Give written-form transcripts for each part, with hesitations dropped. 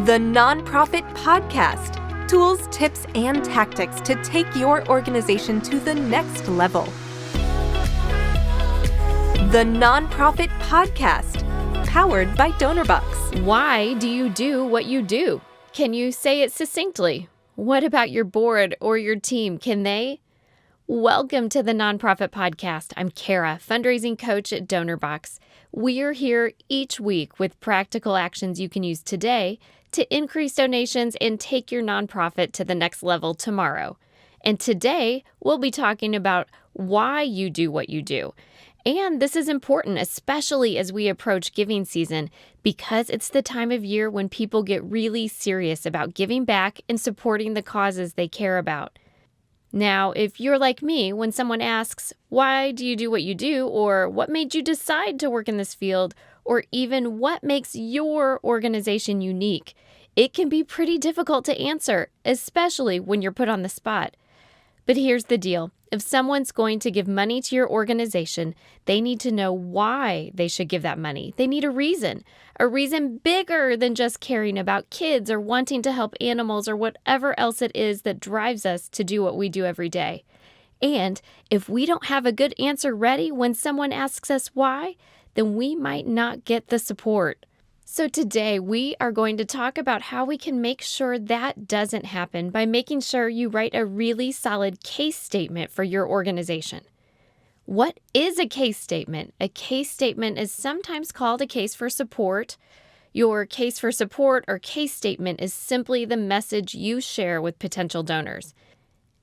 The Nonprofit Podcast. Tools, tips, and tactics to take your organization to the next level. The Nonprofit Podcast. Powered by Donorbox. Why do you do what you do? Can you say it succinctly? What about your board or your team? Can they? Welcome to the Nonprofit Podcast. I'm Kara, fundraising coach at Donorbox. We're here each week with practical actions you can use today to increase donations and take your nonprofit to the next level tomorrow. And today, we'll be talking about why you do what you do. And this is important, especially as we approach giving season, because it's the time of year when people get really serious about giving back and supporting the causes they care about. Now, if you're like me, when someone asks, why do you do what you do, or what made you decide to work in this field, or even what makes your organization unique, it can be pretty difficult to answer, especially when you're put on the spot. But here's the deal. If someone's going to give money to your organization, they need to know why they should give that money. They need a reason bigger than just caring about kids or wanting to help animals or whatever else it is that drives us to do what we do every day. And if we don't have a good answer ready when someone asks us why, then we might not get the support. So today we are going to talk about how we can make sure that doesn't happen by making sure you write a really solid case statement for your organization. What is a case statement? A case statement is sometimes called a case for support. Your case for support or case statement is simply the message you share with potential donors.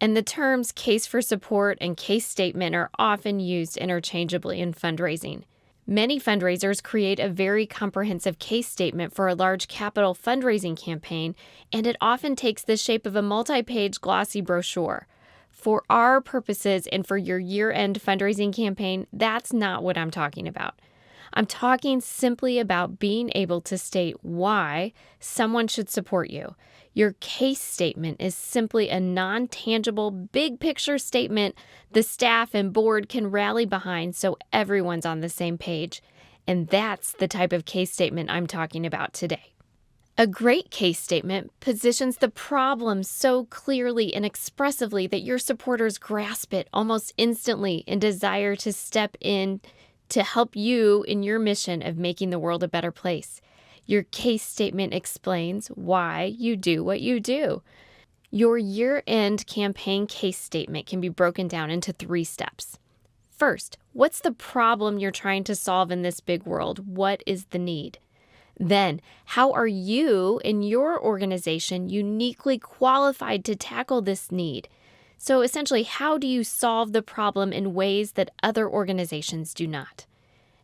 And the terms case for support and case statement are often used interchangeably in fundraising. Many fundraisers create a very comprehensive case statement for a large capital fundraising campaign, and it often takes the shape of a multi-page glossy brochure. For our purposes and for your year-end fundraising campaign, that's not what I'm talking about. I'm talking simply about being able to state why someone should support you. Your case statement is simply a non-tangible, big-picture statement the staff and board can rally behind so everyone's on the same page. And that's the type of case statement I'm talking about today. A great case statement positions the problem so clearly and expressively that your supporters grasp it almost instantly and desire to step in to help you in your mission of making the world a better place. Your case statement explains why you do what you do. Your year-end campaign case statement can be broken down into 3 steps. First, what's the problem you're trying to solve in this big world? What is the need? Then, how are you and your organization uniquely qualified to tackle this need? So essentially, how do you solve the problem in ways that other organizations do not?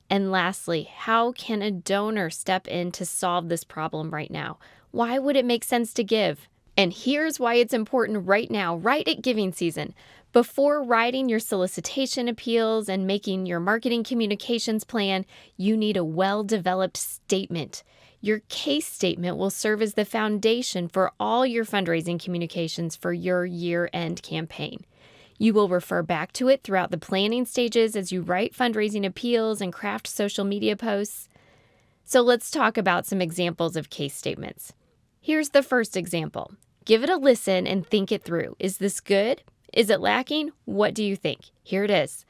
And lastly, how can a donor step in to solve this problem right now? Why would it make sense to give? And here's why it's important right now, right at giving season. Before writing your solicitation appeals and making your marketing communications plan, you need a well-developed statement. Your case statement will serve as the foundation for all your fundraising communications for your year-end campaign. You will refer back to it throughout the planning stages as you write fundraising appeals and craft social media posts. So let's talk about some examples of case statements. Here's the first example. Give it a listen and think it through. Is this good? Is it lacking? What do you think? Here it is.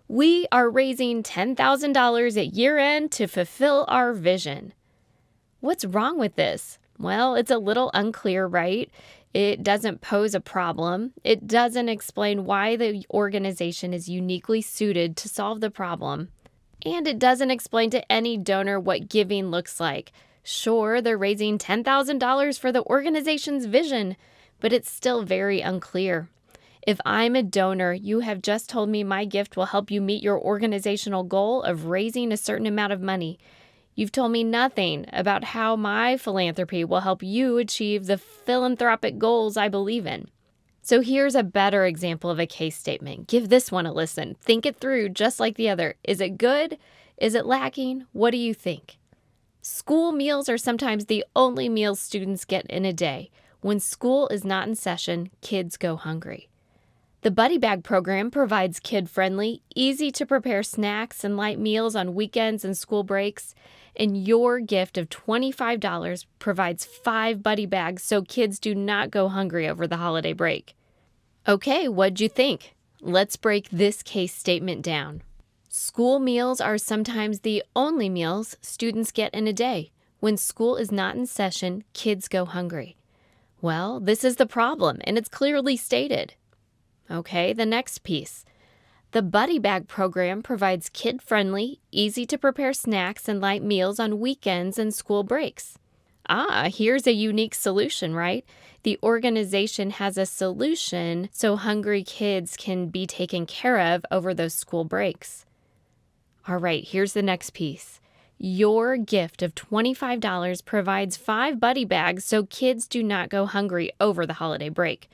We are raising $10,000 at year end to fulfill our vision. What's wrong with this? Well, it's a little unclear, right? It doesn't pose a problem. It doesn't explain why the organization is uniquely suited to solve the problem. And it doesn't explain to any donor what giving looks like. Sure, they're raising $10,000 for the organization's vision, but it's still very unclear. If I'm a donor, you have just told me my gift will help you meet your organizational goal of raising a certain amount of money. You've told me nothing about how my philanthropy will help you achieve the philanthropic goals I believe in. So here's a better example of a case statement. Give this one a listen. Think it through just like the other. Is it good? Is it lacking? What do you think? School meals are sometimes the only meals students get in a day. When school is not in session, kids go hungry. The Buddy Bag program provides kid-friendly, easy-to-prepare snacks and light meals on weekends and school breaks. And your gift of $25 provides 5 buddy bags so kids do not go hungry over the holiday break. Okay, what'd you think? Let's break this case statement down. School meals are sometimes the only meals students get in a day. When school is not in session, kids go hungry. Well, this is the problem, and it's clearly stated. Okay, the next piece. The Buddy Bag program provides kid-friendly, easy-to-prepare snacks and light meals on weekends and school breaks. Here's a unique solution, right? The organization has a solution so hungry kids can be taken care of over those school breaks. All right, here's the next piece. Your gift of $25 provides 5 buddy bags so kids do not go hungry over the holiday break.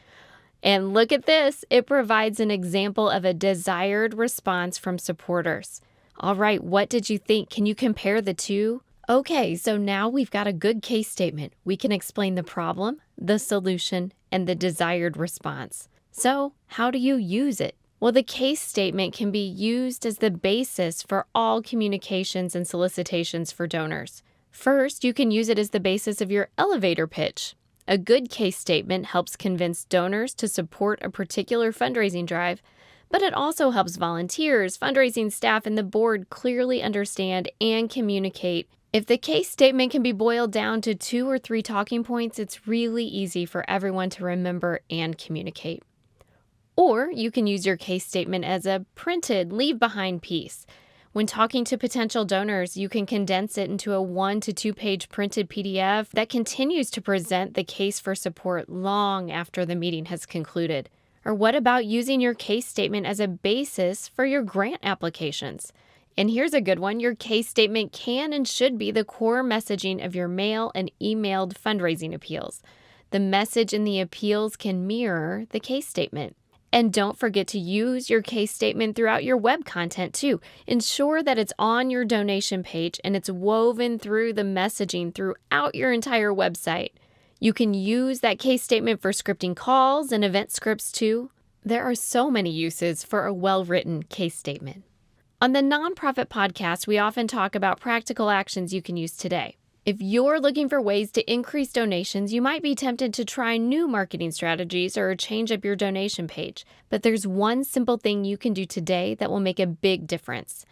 And look at this, it provides an example of a desired response from supporters. All right, what did you think? Can you compare the two? Okay, so now we've got a good case statement. We can explain the problem, the solution, and the desired response. So, how do you use it? Well, the case statement can be used as the basis for all communications and solicitations for donors. First, you can use it as the basis of your elevator pitch. A good case statement helps convince donors to support a particular fundraising drive, but it also helps volunteers, fundraising staff, and the board clearly understand and communicate. If the case statement can be boiled down to 2 or 3 talking points, it's really easy for everyone to remember and communicate. Or you can use your case statement as a printed leave-behind piece. When talking to potential donors, you can condense it into a 1 to 2 page printed PDF that continues to present the case for support long after the meeting has concluded. Or what about using your case statement as a basis for your grant applications? And here's a good one. Your case statement can and should be the core messaging of your mail and emailed fundraising appeals. The message in the appeals can mirror the case statement. And don't forget to use your case statement throughout your web content too. Ensure that it's on your donation page and it's woven through the messaging throughout your entire website. You can use that case statement for scripting calls and event scripts too. There are so many uses for a well-written case statement. On the Nonprofit Podcast, we often talk about practical actions you can use today. If you're looking for ways to increase donations, you might be tempted to try new marketing strategies or change up your donation page. But there's one simple thing you can do today that will make a big difference.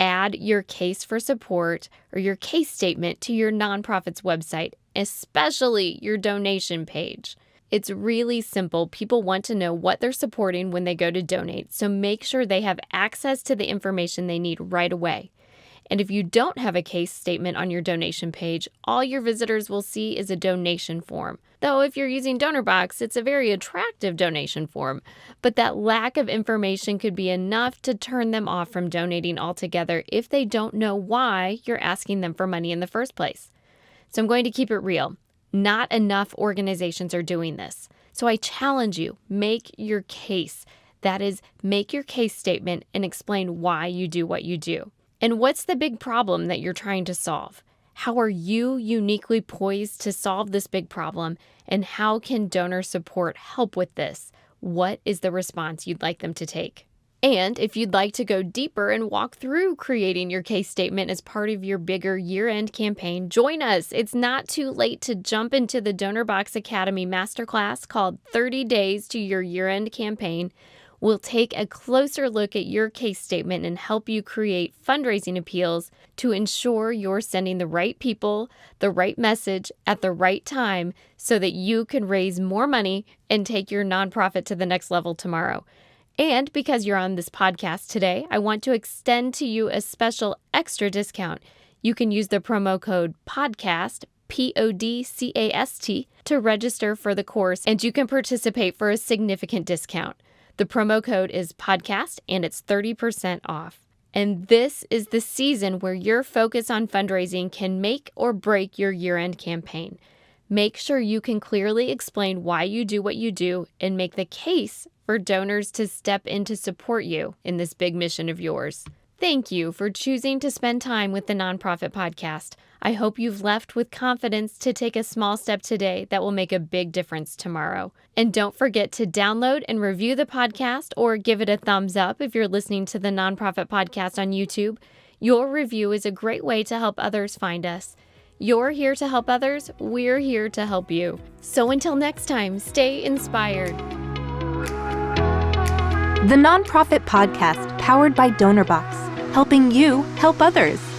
Add your case for support or your case statement to your nonprofit's website, especially your donation page. It's really simple. People want to know what they're supporting when they go to donate, so make sure they have access to the information they need right away. And if you don't have a case statement on your donation page, all your visitors will see is a donation form. Though if you're using Donorbox, it's a very attractive donation form. But that lack of information could be enough to turn them off from donating altogether if they don't know why you're asking them for money in the first place. So I'm going to keep it real. Not enough organizations are doing this. So I challenge you, make your case. That is, make your case statement and explain why you do what you do. And what's the big problem that you're trying to solve? How are you uniquely poised to solve this big problem? And how can donor support help with this? What is the response you'd like them to take? And if you'd like to go deeper and walk through creating your case statement as part of your bigger year-end campaign, join us. It's not too late to jump into the Donorbox Academy Masterclass called 30 Days to Your Year-End Campaign. We'll take a closer look at your case statement and help you create fundraising appeals to ensure you're sending the right people, the right message at the right time so that you can raise more money and take your nonprofit to the next level tomorrow. And because you're on this podcast today, I want to extend to you a special extra discount. You can use the promo code PODCAST, PODCAST, to register for the course, and you can participate for a significant discount. The promo code is PODCAST, and it's 30% off. And this is the season where your focus on fundraising can make or break your year-end campaign. Make sure you can clearly explain why you do what you do and make the case for donors to step in to support you in this big mission of yours. Thank you for choosing to spend time with the Nonprofit Podcast. I hope you've left with confidence to take a small step today that will make a big difference tomorrow. And don't forget to download and review the podcast or give it a thumbs up if you're listening to the Nonprofit Podcast on YouTube. Your review is a great way to help others find us. You're here to help others. We're here to help you. So until next time, stay inspired. The Nonprofit Podcast, powered by Donorbox, helping you help others.